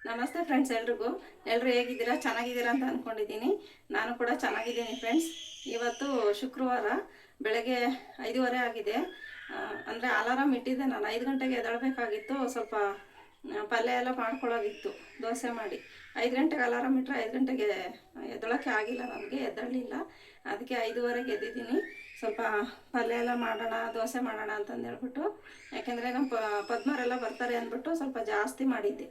ನಮಸ್ತೆ ಫ್ರೆಂಡ್ಸ್, ಎಲ್ಲರೂ ಹೇಗಿದ್ದೀರಾ? ಚೆನ್ನಾಗಿದ್ದೀರಾ ಅಂತ ಅಂದ್ಕೊಂಡಿದ್ದೀನಿ. ನಾನು ಕೂಡ ಚೆನ್ನಾಗಿದ್ದೀನಿ ಫ್ರೆಂಡ್ಸ್. ಇವತ್ತು ಶುಕ್ರವಾರ ಬೆಳಗ್ಗೆ 5:30 ಆಗಿದೆ. ಅಂದರೆ ಅಲಾರಾಮ್ ಇಟ್ಟಿದ್ದೆ. ನಾನು 5 ಗಂಟೆಗೆ ಎದ್ದೇಳಬೇಕಾಗಿತ್ತು. ಸ್ವಲ್ಪ ಪಲ್ಯ ಎಲ್ಲ ಮಾಡ್ಕೊಳ್ಳೋದಿತ್ತು, ದೋಸೆ ಮಾಡಿ. 5 ಗಂಟೆಗೆ ಅಲಾರಾಮ್ ಇಟ್ಟರೆ 5 ಗಂಟೆಗೆ ಎದ್ದೇಳೋಕ್ಕೆ ಆಗಿಲ್ಲ, ನನಗೆ ಎದ್ದೇಳಲಿಲ್ಲ. ಅದಕ್ಕೆ 5:30ಗೆ ಎದ್ದಿದ್ದೀನಿ. ಸ್ವಲ್ಪ ಪಲ್ಯ ಎಲ್ಲ ಮಾಡೋಣ, ದೋಸೆ ಮಾಡೋಣ ಅಂತಂದು ಹೇಳ್ಬಿಟ್ಟು, ಯಾಕೆಂದರೆ ನಮ್ಮ ಪದ್ಮರೆಲ್ಲ ಬರ್ತಾರೆ ಅಂದ್ಬಿಟ್ಟು ಸ್ವಲ್ಪ ಜಾಸ್ತಿ ಮಾಡಿದ್ದೆ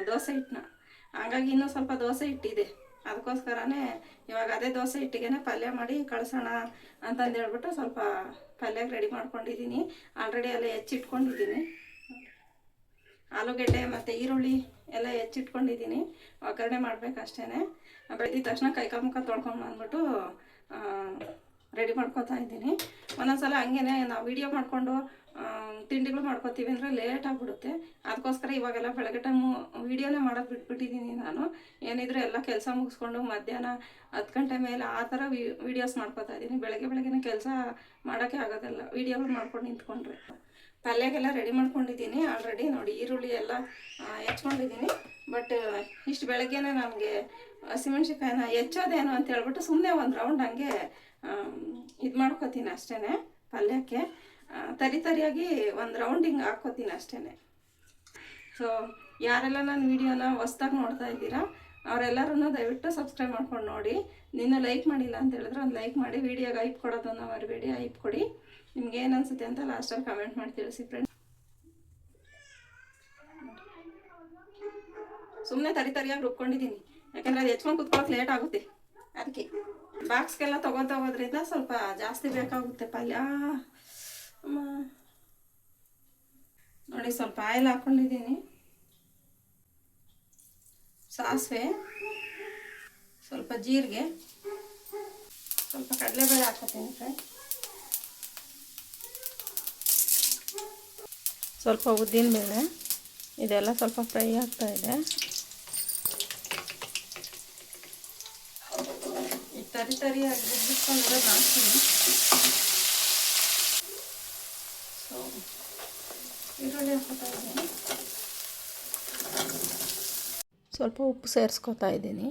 ದೋಸೆ ಹಿಟ್ಟನ್ನ. ಹಾಗಾಗಿ ಇನ್ನೂ ಸ್ವಲ್ಪ ದೋಸೆ ಹಿಟ್ಟಿದೆ. ಅದಕ್ಕೋಸ್ಕರನೇ ಇವಾಗ ಅದೇ ದೋಸೆ ಹಿಟ್ಟಿಗೆ ಪಲ್ಯ ಮಾಡಿ ಕಳಿಸೋಣ ಅಂತಂದು ಹೇಳ್ಬಿಟ್ಟು ಸ್ವಲ್ಪ ಪಲ್ಯಕ್ಕೆ ರೆಡಿ ಮಾಡ್ಕೊಂಡಿದ್ದೀನಿ. ಆಲ್ರೆಡಿ ಎಲ್ಲ ಹೆಚ್ಚಿಟ್ಕೊಂಡಿದ್ದೀನಿ. ಆಲೂಗೆಡ್ಡೆ ಮತ್ತು ಈರುಳ್ಳಿ ಎಲ್ಲ ಹೆಚ್ಚಿಟ್ಕೊಂಡಿದ್ದೀನಿ. ಒಗ್ಗರಣೆ ಮಾಡಬೇಕಷ್ಟೇ. ಬೆಳೆದಿದ್ದ ತಕ್ಷಣ ಕೈಕಾಲು ಮುಖ ತೊಳ್ಕೊಂಡು ಬಂದ್ಬಿಟ್ಟು ರೆಡಿ ಮಾಡ್ಕೊತಾ ಇದ್ದೀನಿ. ಒಂದೊಂದ್ಸಲ ಹಂಗೇ ನಾವು ವೀಡಿಯೋ ಮಾಡಿಕೊಂಡು ತಿಂಡಿಗಳು ಮಾಡ್ಕೊತೀವಿ ಅಂದರೆ ಲೇಟ್ ಆಗಿಬಿಡುತ್ತೆ. ಅದಕ್ಕೋಸ್ಕರ ಇವಾಗೆಲ್ಲ ಬೆಳಗ್ಗೆ ಟೈಮು ವೀಡಿಯೋನೇ ಮಾಡೋದು ಬಿಟ್ಬಿಟ್ಟಿದ್ದೀನಿ. ನಾನು ಏನಿದ್ರು ಎಲ್ಲ ಕೆಲಸ ಮುಗಿಸ್ಕೊಂಡು ಮಧ್ಯಾಹ್ನ 10 ಗಂಟೆ ಮೇಲೆ ಆ ಥರ ವೀಡಿಯೋಸ್ ಮಾಡ್ಕೊತಾ ಇದ್ದೀನಿ. ಬೆಳಗ್ಗೆ ಕೆಲಸ ಮಾಡೋಕ್ಕೆ ಆಗೋದಿಲ್ಲ ವೀಡಿಯೋಗಳು ಮಾಡ್ಕೊಂಡು ನಿಂತ್ಕೊಂಡ್ರೆ. ಪಲ್ಯಕ್ಕೆಲ್ಲ ರೆಡಿ ಮಾಡ್ಕೊಂಡಿದ್ದೀನಿ ಆಲ್ರೆಡಿ. ನೋಡಿ, ಈರುಳ್ಳಿ ಎಲ್ಲ ಹೆಚ್ಕೊಂಡಿದ್ದೀನಿ. ಬಟ್ ಇಷ್ಟು ಬೆಳಗ್ಗೆನೇ ನನಗೆ ಹಸಿಮೆಣ್ಸಿಕಾಯಿನ ಹೆಚ್ಚೋದೇನು ಅಂತ ಹೇಳ್ಬಿಟ್ಟು ಸುಮ್ಮನೆ ಒಂದು ರೌಂಡ್ ಹಂಗೆ ಇದು ಮಾಡ್ಕೋತೀನಿ ಅಷ್ಟೇ. ಪಲ್ಯಕ್ಕೆ ತರಿಯಾಗಿ ಒಂದು ರೌಂಡ್ ಹಿಂಗೆ ಹಾಕ್ಕೋತೀನಿ ಅಷ್ಟೇ. ಸೊ ಯಾರೆಲ್ಲ ನನ್ನ ವೀಡಿಯೋನ ಹೊಸ್ದಾಗಿ ನೋಡ್ತಾ ಇದ್ದೀರಾ ಅವರೆಲ್ಲರೂ ದಯವಿಟ್ಟು ಸಬ್ಸ್ಕ್ರೈಬ್ ಮಾಡ್ಕೊಂಡು ನೋಡಿ. ನಿನ್ನ ಲೈಕ್ ಮಾಡಿಲ್ಲ ಅಂತ ಹೇಳಿದ್ರೆ ಒಂದು ಲೈಕ್ ಮಾಡಿ, ವೀಡಿಯೋಗೆ ಐಪ್ ಕೊಡೋದನ್ನು ಮರಿಬೇಡಿ. ಐಪ್ ಕೊಡಿ. ನಿಮ್ಗೆ ಏನು ಅನಿಸುತ್ತೆ ಅಂತ ಲಾಸ್ಟಲ್ಲಿ ಕಮೆಂಟ್ ಮಾಡಿ ತಿಳಿಸಿ ಫ್ರೆಂಡ್ಸ್. ಸುಮ್ಮನೆ ತರಿಯಾಗಿ ರುಬ್ಕೊಂಡಿದ್ದೀನಿ, ಯಾಕೆಂದರೆ ಅದು ಹೆಚ್ಕೊಂಡು ಕುತ್ಕೊಳ್ಳೋಕೆ ಲೇಟ್ ಆಗುತ್ತೆ. ಅದಕ್ಕೆ ಬಾಕ್ಸ್ಗೆಲ್ಲ ಹೋಗೋದ್ರಿಂದ ಸ್ವಲ್ಪ ಜಾಸ್ತಿ ಬೇಕಾಗುತ್ತೆ ಪಲ್ಯ. ನೋಡಿ, ಸ್ವಲ್ಪ ಆಯಿಲ್ ಹಾಕ್ಕೊಂಡಿದ್ದೀನಿ, ಸಾಸಿವೆ, ಸ್ವಲ್ಪ ಜೀರಿಗೆ, ಸ್ವಲ್ಪ ಕಡಲೆಬೇಳೆ ಹಾಕ್ಕೊತೀನಿ ಫ್ರೆಂಡ್ಸ್, ಸ್ವಲ್ಪ ಉದ್ದಿನಬೇಳೆ. ಇದೆಲ್ಲ ಸ್ವಲ್ಪ ಫ್ರೈ ಆಗ್ತಾ ಇದೆ. ತರಿಯಾಗಿ ರುಬ್ಬಿಟ್ಕೊಂಡಿರೋ ಹಾಕ್ತೀನಿ. ಸೊ ಈರುಳ್ಳಿ ಹಾಕ್ಕೊತಾ ಇದ್ದೀನಿ. ಸ್ವಲ್ಪ ಉಪ್ಪು ಸೇರಿಸ್ಕೊತಾ ಇದ್ದೀನಿ.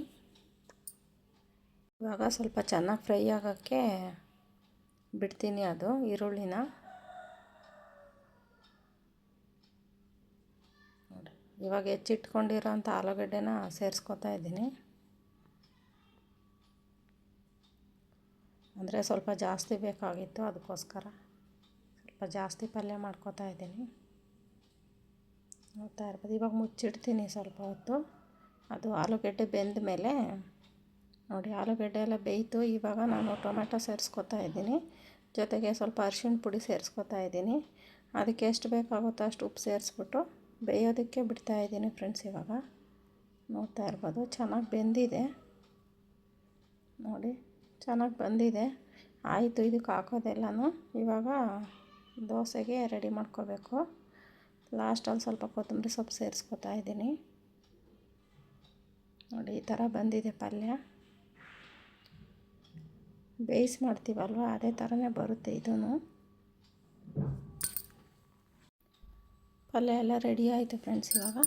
ಇವಾಗ ಸ್ವಲ್ಪ ಚೆನ್ನಾಗಿ ಫ್ರೈ ಆಗೋಕ್ಕೆ ಬಿಡ್ತೀನಿ ಅದು ಈರುಳ್ಳಿನ. ನೋಡಿ, ಇವಾಗ ಹೆಚ್ಚಿಟ್ಕೊಂಡಿರೋ ಅಂಥ ಆಲೂಗಡ್ಡೆನ ಸೇರಿಸ್ಕೊತಾ ಇದ್ದೀನಿ. ಅಂದರೆ ಸ್ವಲ್ಪ ಜಾಸ್ತಿ ಬೇಕಾಗಿತ್ತು, ಅದಕ್ಕೋಸ್ಕರ ಸ್ವಲ್ಪ ಜಾಸ್ತಿ ಪಲ್ಯ ಮಾಡ್ಕೊತಾ ಇದ್ದೀನಿ. ನೋಡ್ತಾ ಇರ್ಬೋದು. ಇವಾಗ ಮುಚ್ಚಿಡ್ತೀನಿ ಸ್ವಲ್ಪ ಹೊತ್ತು. ಅದು ಆಲೂಗಡ್ಡೆ ಬೆಂದ ಮೇಲೆ ನೋಡಿ, ಆಲೂಗಡ್ಡೆ ಎಲ್ಲ ಬೇಯಿತು. ಇವಾಗ ನಾನು ಟೊಮೆಟೊ ಸೇರಿಸ್ಕೊತಾ ಇದ್ದೀನಿ. ಜೊತೆಗೆ ಸ್ವಲ್ಪ ಅರಿಶಿಣ ಪುಡಿ ಸೇರಿಸ್ಕೊತಾ ಇದ್ದೀನಿ. ಅದಕ್ಕೆ ಎಷ್ಟು ಬೇಕಾಗುತ್ತೋ ಅಷ್ಟು ಉಪ್ಪು ಸೇರಿಸ್ಬಿಟ್ಟು ಬೇಯೋದಕ್ಕೆ ಬಿಡ್ತಾಯಿದ್ದೀನಿ ಫ್ರೆಂಡ್ಸ್. ಇವಾಗ ನೋಡ್ತಾ ಇರ್ಬೋದು, ಚೆನ್ನಾಗಿ ಬೆಂದಿದೆ. ನೋಡಿ, ಚೆನ್ನಾಗಿ ಬಂದಿದೆ. ಆಯಿತು, ಇದಕ್ಕೆ ಹಾಕೋದೆಲ್ಲನೂ. ಇವಾಗ ದೋಸೆಗೆ ರೆಡಿ ಮಾಡ್ಕೋಬೇಕು. ಲಾಸ್ಟಲ್ಲಿ ಸ್ವಲ್ಪ ಕೊತ್ತಂಬರಿ ಸೊಪ್ಪು ಸೇರಿಸ್ಕೊತಾ ಇದ್ದೀನಿ. ನೋಡಿ, ಈ ಥರ ಬಂದಿದೆ ಪಲ್ಯ. ಬೇಯಿಸಿ ಮಾಡ್ತೀವಲ್ವ, ಅದೇ ಥರನೇ ಬರುತ್ತೆ ಇದೂ. ಪಲ್ಯ ಎಲ್ಲ ರೆಡಿ ಆಯಿತು ಫ್ರೆಂಡ್ಸ್. ಇವಾಗ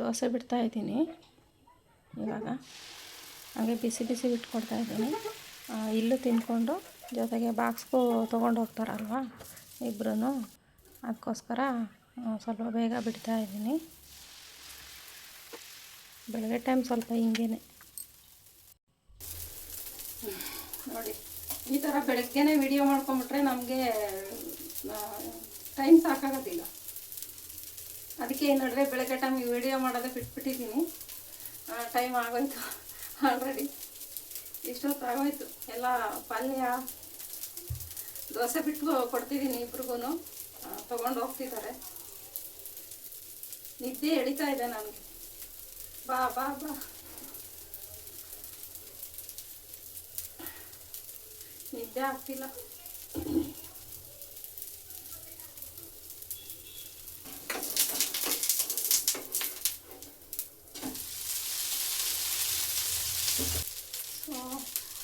ದೋಸೆ ಬಿಡ್ತಾಯಿದ್ದೀನಿ. ಇವಾಗ ಹಾಗೆ ಬಿಸಿ ಬಿಟ್ಕೊಡ್ತಾಯಿದ್ದೀನಿ. ಇಲ್ಲೂ ತಿಂದ್ಕೊಂಡು ಜೊತೆಗೆ ಬಾಕ್ಸ್ಗೂ ತೊಗೊಂಡು ಹೋಗ್ತಾರಲ್ವ ಇಬ್ಬರೂ, ಅದಕ್ಕೋಸ್ಕರ ಸ್ವಲ್ಪ ಬೇಗ ಬಿಡ್ತಾಯಿದ್ದೀನಿ. ಬೆಳಗ್ಗೆ ಟೈಮ್ ಸ್ವಲ್ಪ ಹಿಂಗೇನೆ. ನೋಡಿ, ಈ ಥರ ಬೆಳಗ್ಗೆನೇ ವಿಡಿಯೋ ಮಾಡ್ಕೊಂಬಿಟ್ರೆ ನಮಗೆ ಟೈಮ್ ಸಾಕಾಗೋದಿಲ್ಲ. ಅದಕ್ಕೆ ಏನಾದರೆ ಬೆಳಗ್ಗೆ ಟೈಮ್ ವಿಡಿಯೋ ಮಾಡೋದೇ ಬಿಟ್ಬಿಟ್ಟಿದ್ದೀನಿ. ಟೈಮ್ ಆಗೋಯ್ತು ಆಲ್ರೆಡಿ. ಇಷ್ಟೊತ್ತು ಆಗೋಯ್ತು. ಎಲ್ಲ ಪಲ್ಯ ದೋಸೆ ಬಿಟ್ಟು ಕೊಡ್ತಿದ್ದೀನಿ. ಇಬ್ರಿಗೂ ತೊಗೊಂಡು ಹೋಗ್ತಿದ್ದಾರೆ. ನಿದ್ದೆ ಎಳಿತಾ ಇದೆ ನನಗೆ. ಬಾ ಬಾ ಬಾ, ನಿದ್ದೆ ಆಗ್ತಿಲ್ಲ.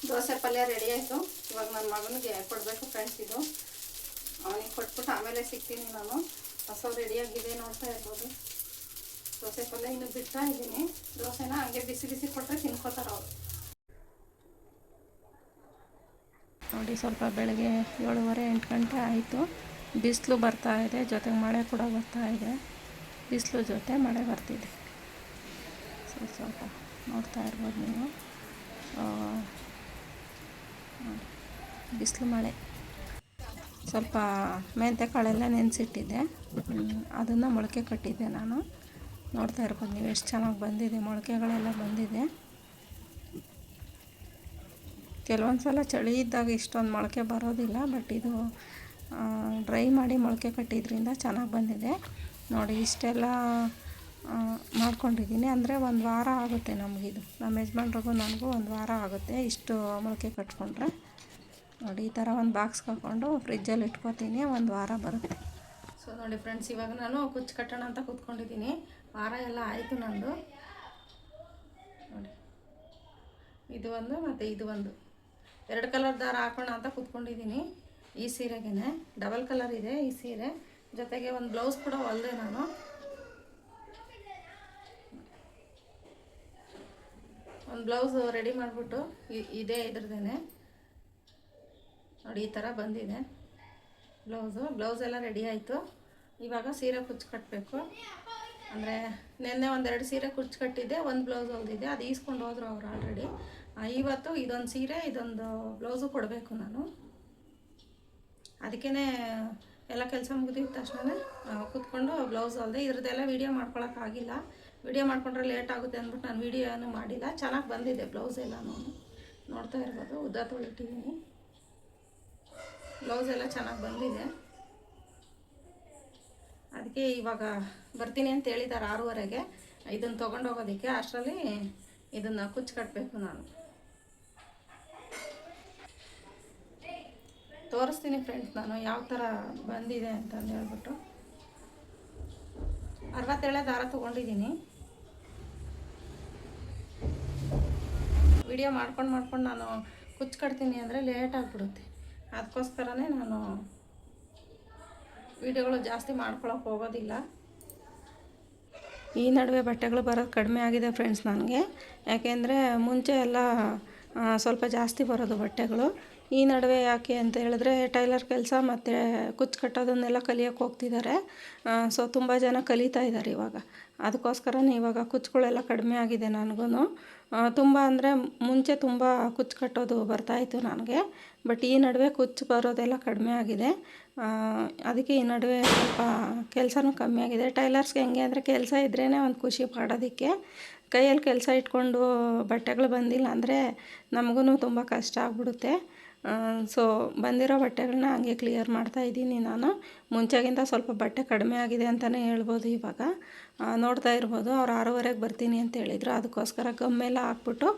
ದೋಸೆ ಪಲ್ಯ ರೆಡಿ ಆಯಿತು. ಇವಾಗ ನನ್ನ ಮಗನಿಗೆ ಕೊಡಬೇಕು ಫ್ರೆಂಡ್ಸ್. ಇದು ಅವನಿಗೆ ಕೊಟ್ಬಿಟ್ಟು ಆಮೇಲೆ ಸಿಗ್ತೀನಿ ನಾನು. ರಸ ರೆಡಿಯಾಗಿದೆ, ನೋಡ್ತಾ ಇರ್ಬೋದು. ದೋಸೆ ಪಲ್ಯ ಇನ್ನು ಬಿಡ್ತಾ ಇದ್ದೀನಿ. ದೋಸೆನ ಹಂಗೆ ಬಿಸಿ ಬಿಸಿ ಕೊಟ್ಟರೆ ತಿನ್ಕೋತಾರೆ ಅವರು. ನೋಡಿ, ಸ್ವಲ್ಪ ಬೆಳಗ್ಗೆ 7:30-8 ಗಂಟೆ ಆಯಿತು. ಬಿಸಿಲು ಬರ್ತಾ ಇದೆ, ಜೊತೆಗೆ ಮಳೆ ಕೂಡ ಬರ್ತಾ ಇದೆ. ಬಿಸಿಲು ಜೊತೆ ಮಳೆ ಬರ್ತಿದೆ. ಸ್ವಲ್ಪ ನೋಡ್ತಾ ಇರ್ಬೋದು ನೀವು. ಬಿಸಿಲು ಮಳೆ. ಸ್ವಲ್ಪ ಮೆಂತ್ಯ ಕಾಳೆಲ್ಲ ನೆನೆಸಿಟ್ಟಿದ್ದೆ, ಅದನ್ನು ಮೊಳಕೆ ಕಟ್ಟಿದ್ದೆ ನಾನು. ನೋಡ್ತಾ ಇರ್ಬೋದು ನೀವು ಎಷ್ಟು ಚೆನ್ನಾಗಿ ಬಂದಿದೆ, ಮೊಳಕೆಗಳೆಲ್ಲ ಬಂದಿದೆ. ಕೆಲವೊಂದು ಸಲ ಚಳಿ ಇದ್ದಾಗ ಇಷ್ಟೊಂದು ಮೊಳಕೆ ಬರೋದಿಲ್ಲ, ಬಟ್ ಇದು ಡ್ರೈ ಮಾಡಿ ಮೊಳಕೆ ಕಟ್ಟಿದ್ರಿಂದ ಚೆನ್ನಾಗಿ ಬಂದಿದೆ. ನೋಡಿ, ಇಷ್ಟೆಲ್ಲ ಮಾಡ್ಕೊಂಡಿದ್ದೀನಿ. ಅಂದರೆ 1 ವಾರ ಆಗುತ್ತೆ ನಮಗಿದು. ನಮ್ಮ ಯಜಮಾನ್ರಿಗೂ ನನಗೂ 1 ವಾರ ಆಗುತ್ತೆ ಇಷ್ಟು ಮೊಳಕೆ ಕಟ್ಕೊಂಡ್ರೆ. ನೋಡಿ, ಈ ಥರ ಒಂದು ಬಾಕ್ಸ್ಗೆ ಹಾಕ್ಕೊಂಡು ಫ್ರಿಜ್ಜಲ್ಲಿ ಇಟ್ಕೊತೀನಿ, 1 ವಾರ ಬರುತ್ತೆ. ಸೊ ನೋಡಿ ಫ್ರೆಂಡ್ಸ್, ಇವಾಗ ನಾನು ಕುಚ್ಚು ಕಟ್ಟೋಣ ಅಂತ ಕೂತ್ಕೊಂಡಿದ್ದೀನಿ. ವಾರ ಎಲ್ಲ ಆಯಿತು ನಂದು. ನೋಡಿ, ಇದು ಒಂದು ಮತ್ತು ಇದು ಒಂದು 2 ಕಲರ್ ದಾರ ಹಾಕೋಣ ಅಂತ ಕೂತ್ಕೊಂಡಿದ್ದೀನಿ. ಈ ಸೀರೆಗೆ ಡಬಲ್ ಕಲರ್ ಇದೆ ಈ ಸೀರೆ, ಜೊತೆಗೆ ಒಂದು ಬ್ಲೌಸ್ ಕೂಡ ಹೊಲಿದೆ ನಾನು. ಒಂದು ಬ್ಲೌಸ್ ರೆಡಿ ಮಾಡಿಬಿಟ್ಟು ಇದೇ ಇದ್ರದ್ದೇನೆ ನೋಡಿ, ಈ ಥರ ಬಂದಿದೆ ಬ್ಲೌಸ್ ಎಲ್ಲ ರೆಡಿ ಆಯಿತು. ಇವಾಗ ಸೀರೆ ಕುಚ್ಚು ಕಟ್ಟಬೇಕು. ಅಂದರೆ ನಿನ್ನೆ 1-2 ಸೀರೆ ಕುಚ್ಚು ಕಟ್ಟಿದ್ದೆ, ಒಂದು ಬ್ಲೌಸ್ ಹೊಲಿದಿದ್ದೆ, ಅದು ಈಸ್ಕೊಂಡು ಹೋದ್ರು ಅವರು ಆಲ್ರೆಡಿ. ಇವತ್ತು ಇದೊಂದು ಸೀರೆ, ಇದೊಂದು ಬ್ಲೌಸು ಕೊಡಬೇಕು ನಾನು. ಅದಕ್ಕೇ ಎಲ್ಲ ಕೆಲಸ ಮುಗಿದಿದ್ದ ತಕ್ಷಣ ಕೂತ್ಕೊಂಡು ಬ್ಲೌಸ್ ಹೊಲಿದೆ. ಇದ್ರದ್ದೆಲ್ಲ ವೀಡಿಯೋ ಮಾಡ್ಕೊಳಕ್ಕಾಗಿಲ್ಲ. ವೀಡಿಯೋ ಮಾಡ್ಕೊಂಡ್ರೆ ಲೇಟ್ ಆಗುತ್ತೆ ಅಂದ್ಬಿಟ್ಟು ನಾನು ವೀಡಿಯೋ ಏನೂ ಮಾಡಿಲ್ಲ. ಚೆನ್ನಾಗಿ ಬಂದಿದೆ ಬ್ಲೌಸ್ ಎಲ್ಲ. ನಾನು ನೋಡ್ತಾ ಇರ್ಬೋದು, ಉದ್ದ ತೊಳಿಟ್ಟಿದ್ದೀನಿ. ಬ್ಲೌಸ್ ಎಲ್ಲ ಚೆನ್ನಾಗಿ ಬಂದಿದೆ. ಅದಕ್ಕೆ ಇವಾಗ ಬರ್ತೀನಿ ಅಂತ ಹೇಳಿದ್ದಾರೆ 6:30ಗೆ ಇದನ್ನು ತೊಗೊಂಡು ಹೋಗೋದಕ್ಕೆ. ಅಷ್ಟರಲ್ಲಿ ಇದನ್ನು ಕುಚ್ಚು ಕಟ್ಟಬೇಕು ನಾನು. ತೋರಿಸ್ತೀನಿ ಫ್ರೆಂಡ್ಸ್ ನಾನು ಯಾವ ಥರ ಬಂದಿದೆ ಅಂತಂದು ಹೇಳ್ಬಿಟ್ಟು. 67 ದಾರ ತೊಗೊಂಡಿದ್ದೀನಿ. ವಿಡಿಯೋ ಮಾಡ್ಕೊಂಡು ನಾನು ಕುಚ್ಚು ಕಟ್ತೀನಿ ಅಂದರೆ ಲೇಟ್ ಆಗಿಬಿಡುತ್ತೆ. ಅದಕ್ಕೋಸ್ಕರನೇ ನಾನು ವಿಡಿಯೋಗಳು ಜಾಸ್ತಿ ಮಾಡ್ಕೊಳಕ್ಕೆ ಹೋಗೋದಿಲ್ಲ. ಈ ನಡುವೆ ಬಟ್ಟೆಗಳು ಬರೋದು ಕಡಿಮೆ ಆಗಿದೆ ಫ್ರೆಂಡ್ಸ್ ನನಗೆ. ಯಾಕೆಂದರೆ ಮುಂಚೆ ಎಲ್ಲ ಸ್ವಲ್ಪ ಜಾಸ್ತಿ ಬರೋದು ಬಟ್ಟೆಗಳು. ಈ ನಡುವೆ ಯಾಕೆ ಅಂತ ಹೇಳಿದ್ರೆ ಟೈಲರ್ ಕೆಲಸ ಮತ್ತು ಕುಚ್ಚು ಕಟ್ಟೋದನ್ನೆಲ್ಲ ಕಲಿಯೋಕ್ಕೆ ಹೋಗ್ತಿದ್ದಾರೆ. ಸೊ ತುಂಬ ಜನ ಕಲಿತಾ ಇದ್ದಾರೆ ಇವಾಗ. ಅದಕ್ಕೋಸ್ಕರನೇ ಇವಾಗ ಕುಚ್ಚುಗಳೆಲ್ಲ ಕಡಿಮೆ ಆಗಿದೆ ನನಗೂ. ತುಂಬ ಅಂದರೆ ಮುಂಚೆ ತುಂಬ ಕುಚ್ಚು ಕಟ್ಟೋದು ಬರ್ತಾಯಿತ್ತು ನನಗೆ. ಬಟ್ ಈ ನಡುವೆ ಕುಚ್ಚು ಬರೋದೆಲ್ಲ ಕಡಿಮೆ ಆಗಿದೆ. ಅದಕ್ಕೆ ಈ ನಡುವೆ ಸ್ವಲ್ಪ ಕೆಲಸನೂ ಕಮ್ಮಿ ಆಗಿದೆ. ಟೈಲರ್ಸ್ಗೆ ಹೆಂಗೆ ಅಂದರೆ ಕೆಲಸ ಇದ್ರೇ ಒಂದು ಖುಷಿ ಮಾಡೋದಕ್ಕೆ. ಕೈಯಲ್ಲಿ ಕೆಲಸ ಇಟ್ಕೊಂಡು ಬಟ್ಟೆಗಳು ಬಂದಿಲ್ಲ ಅಂದರೆ ನಮಗೂ ತುಂಬ ಕಷ್ಟ ಆಗ್ಬಿಡುತ್ತೆ. ಸೊ ಬಂದಿರೋ ಬಟ್ಟೆಗಳನ್ನ ಹಂಗೆ ಕ್ಲಿಯರ್ ಮಾಡ್ತಾಯಿದ್ದೀನಿ ನಾನು. ಮುಂಚೆಗಿಂತ ಸ್ವಲ್ಪ ಬಟ್ಟೆ ಕಡಿಮೆ ಆಗಿದೆ ಅಂತಲೇ ಹೇಳ್ಬೋದು ಇವಾಗ. ನೋಡ್ತಾ ಇರ್ಬೋದು, ಅವ್ರು 6:30ಗೆ ಬರ್ತೀನಿ ಅಂತ ಹೇಳಿದರು. ಅದಕ್ಕೋಸ್ಕರ ಗಮ್ಮೆಲ್ಲ ಹಾಕ್ಬಿಟ್ಟು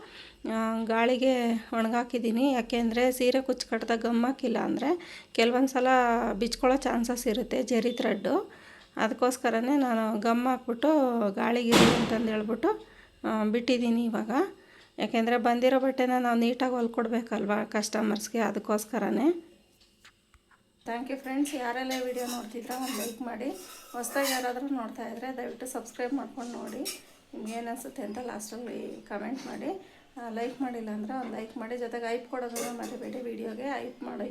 ಗಾಳಿಗೆ ಒಣಗಾಕಿದ್ದೀನಿ. ಯಾಕೆಂದರೆ ಸೀರೆ ಕುಚ್ಚು ಕಟ್ಟಿದಾಗ ಗಮ್ ಹಾಕಿಲ್ಲ ಅಂದರೆ ಕೆಲವೊಂದು ಸಲ ಬಿಚ್ಕೊಳ್ಳೋ ಚಾನ್ಸಸ್ ಇರುತ್ತೆ, ಜರಿ ಥ್ರೆಡ್ಡು. ಅದಕ್ಕೋಸ್ಕರನೇ ನಾನು ಗಮ್ ಹಾಕ್ಬಿಟ್ಟು ಗಾಳಿಗಿರಲಿ ಅಂತಂದು ಹೇಳ್ಬಿಟ್ಟು ಬಿಟ್ಟಿದ್ದೀನಿ ಇವಾಗ. ಯಾಕೆಂದರೆ ಬಂದಿರೋ ಬಟ್ಟೆನ ನಾವು ನೀಟಾಗಿ ಹೊಲ್ಕೊಡ್ಬೇಕಲ್ವ ಕಸ್ಟಮರ್ಸ್ಗೆ, ಅದಕ್ಕೋಸ್ಕರನೇ. Thank you friends. ಯಾರೆಲ್ಲ ವಿಡಿಯೋ ನೋಡ್ತಿದ್ರೆ ಒಂದು ಲೈಕ್ ಮಾಡಿ. ಹೊಸ್ದಾಗಿ ಯಾರಾದರೂ ನೋಡ್ತಾಯಿದ್ರೆ ದಯವಿಟ್ಟು ಸಬ್ಸ್ಕ್ರೈಬ್ ಮಾಡ್ಕೊಂಡು ನೋಡಿ. ನಿಮ್ಗೆ ಏನು ಅನಿಸುತ್ತೆ ಅಂತ ಲಾಸ್ಟಲ್ಲಿ ಕಮೆಂಟ್ ಮಾಡಿ. ಲೈಕ್ ಮಾಡಿಲ್ಲ ಅಂದರೆ ಒಂದು ಲೈಕ್ ಮಾಡಿ. ಜೊತೆಗೆ ಐಪ್ ಕೊಡೋದನ್ನು ಮರಿಬೇಡಿ. ವಿಡಿಯೋಗೆ ಐಪ್ ಮಾಡಿ.